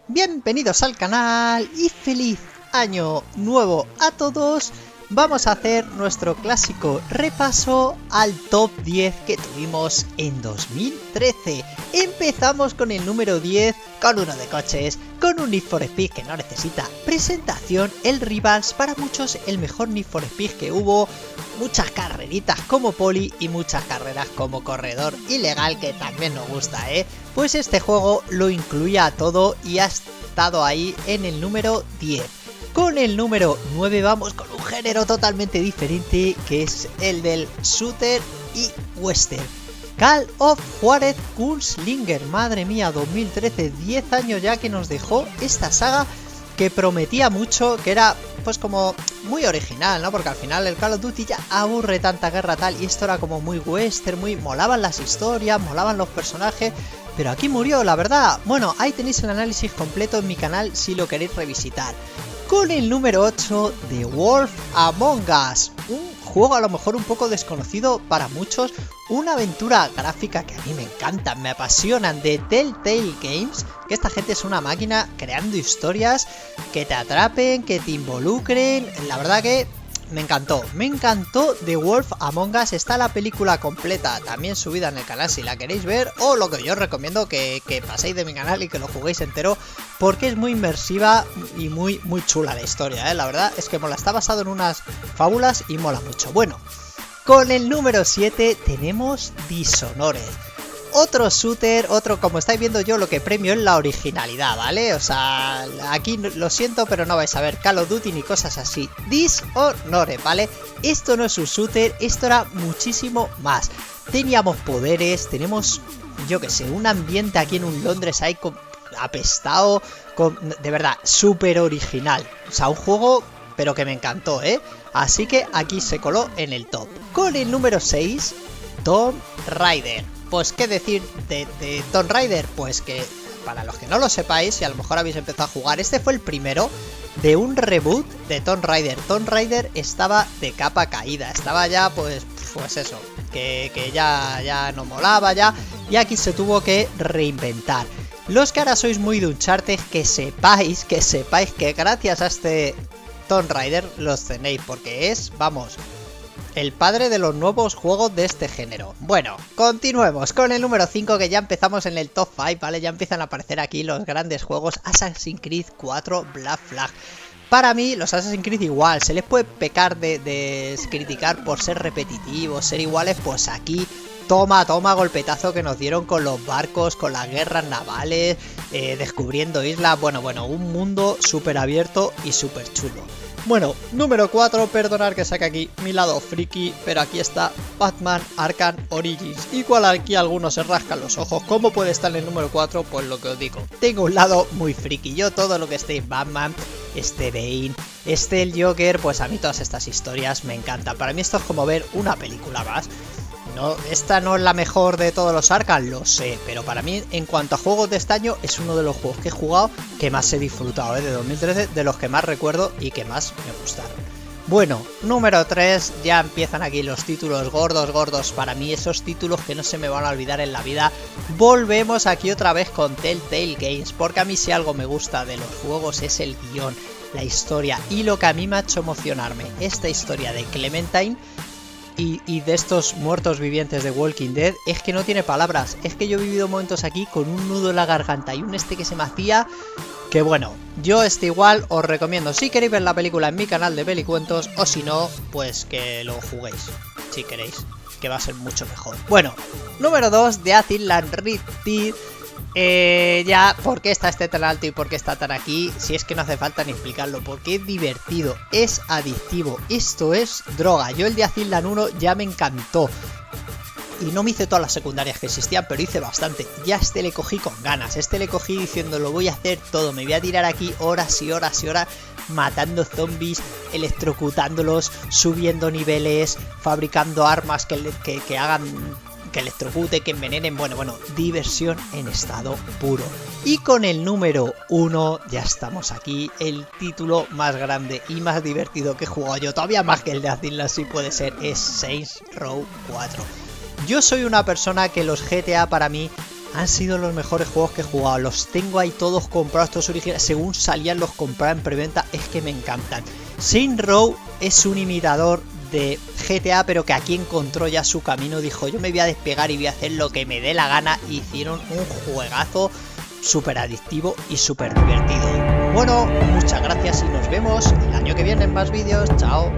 Bienvenidos al canal y feliz año nuevo a todos. Vamos a hacer nuestro clásico repaso al top 10 que tuvimos en 2013. Empezamos con el número 10, con uno de coches, con un Need for Speed que no necesita presentación, el Rivals, para muchos el mejor Need for Speed que hubo, muchas carreritas como poli y muchas carreras como corredor ilegal, que también nos gusta, pues este juego lo incluía todo y ha estado ahí en el número 10. Con el número 9 vamos con un género totalmente diferente, que es el del shooter y western. Call of Juarez Gunslinger, madre mía, 2013, 10 años ya que nos dejó esta saga que prometía mucho, que era pues como muy original, ¿no? Porque al final el Call of Duty ya aburre tanta guerra tal, y esto era como muy western, muy molaban las historias, molaban los personajes, pero aquí murió, la verdad. Bueno, ahí tenéis el análisis completo en mi canal si lo queréis revisitar. Con el número 8, The Wolf Among Us, un juego a lo mejor un poco desconocido para muchos, una aventura gráfica que a mí me encantan, me apasionan, de Telltale Games, que esta gente es una máquina creando historias que te atrapen, que te involucren. La verdad que me encantó The Wolf Among Us. Está la película completa también subida en el canal si la queréis ver, o lo que yo os recomiendo que paséis de mi canal y que lo juguéis entero, porque es muy inmersiva y muy chula la historia, la verdad es que mola, está basado en unas fábulas y mola mucho. Bueno, con el número 7 tenemos Dishonored. Otro shooter, como estáis viendo yo, lo que premio es la originalidad, ¿vale? O sea, aquí lo siento, pero no vais a ver Call of Duty ni cosas así. Dishonored, ¿vale? Esto no es un shooter, esto era muchísimo más. Teníamos poderes, tenemos, yo que sé, un ambiente aquí en un Londres ahí apestado, de verdad, súper original. O sea, un juego, pero que me encantó, Así que aquí se coló en el top. Con el número 6, Tomb Raider. Pues qué decir de Tomb Raider, pues que para los que no lo sepáis y a lo mejor habéis empezado a jugar, este fue el primero de un reboot de Tomb Raider. Tomb Raider estaba de capa caída, estaba ya pues eso, que ya no molaba ya, y aquí se tuvo que reinventar. Los que ahora sois muy de Uncharted, que sepáis que gracias a este Tomb Raider los tenéis, porque es, vamos, el padre de los nuevos juegos de este género. Bueno, continuemos con el número 5, que ya empezamos en el top 5, ¿vale? Ya empiezan a aparecer aquí los grandes juegos. Assassin's Creed 4 Black Flag. Para mí, los Assassin's Creed igual, se les puede pecar de criticar por ser repetitivos, ser iguales, pues aquí toma golpetazo que nos dieron con los barcos, con las guerras navales, descubriendo islas, bueno, un mundo súper abierto y súper chulo. Bueno, número 4, perdonad que saque aquí mi lado friki, pero aquí está Batman Arkham Origins. Igual aquí algunos se rascan los ojos. ¿Cómo puede estar en el número 4? Pues lo que os digo, tengo un lado muy friki. Yo todo lo que esté en Batman, este Bane, este el Joker, pues a mí todas estas historias me encantan. Para mí esto es como ver una película más. No, esta no es la mejor de todos los Arkham, lo sé, pero para mí, en cuanto a juegos de este año, es uno de los juegos que he jugado que más he disfrutado, de 2013, de los que más recuerdo y que más me gustaron. Bueno, número 3, ya empiezan aquí los títulos gordos para mí, esos títulos que no se me van a olvidar en la vida. Volvemos aquí otra vez con Telltale Games, porque a mí si algo me gusta de los juegos es el guión, la historia, y lo que a mí me ha hecho emocionarme, esta historia de Clementine y de estos muertos vivientes de Walking Dead, es que no tiene palabras. Es que yo he vivido momentos aquí con un nudo en la garganta y un que se me hacía, que bueno, yo igual os recomiendo, si queréis ver la película en mi canal de Pelicuentos, o si no, pues que lo juguéis, si queréis, que va a ser mucho mejor. Bueno, número 2, The Asylum Repeat. Ya, ¿por qué está este tan alto y por qué está tan aquí? Si es que no hace falta ni explicarlo, porque es divertido, es adictivo, esto es droga. Yo el de Asylum 1 ya me encantó y no me hice todas las secundarias que existían, pero hice bastante. Ya le cogí con ganas, le cogí diciendo lo voy a hacer todo, me voy a tirar aquí horas y horas y horas matando zombies, electrocutándolos, subiendo niveles, fabricando armas que hagan, que electrocute, que envenenen, bueno, diversión en estado puro. Y con el número 1 ya estamos aquí, el título más grande y más divertido que he jugado yo, todavía más que el de Asylum, si puede ser, es Saints Row 4. Yo soy una persona que los GTA para mí han sido los mejores juegos que he jugado. Los tengo ahí todos comprados, todos originales. Según salían los compraba en preventa, es que me encantan. Saints Row es un imitador de GTA, pero que aquí encontró ya su camino. Dijo, yo me voy a despegar y voy a hacer lo que me dé la gana. Hicieron un juegazo súper adictivo y súper divertido. Bueno, muchas gracias y nos vemos el año que viene en más vídeos. Chao.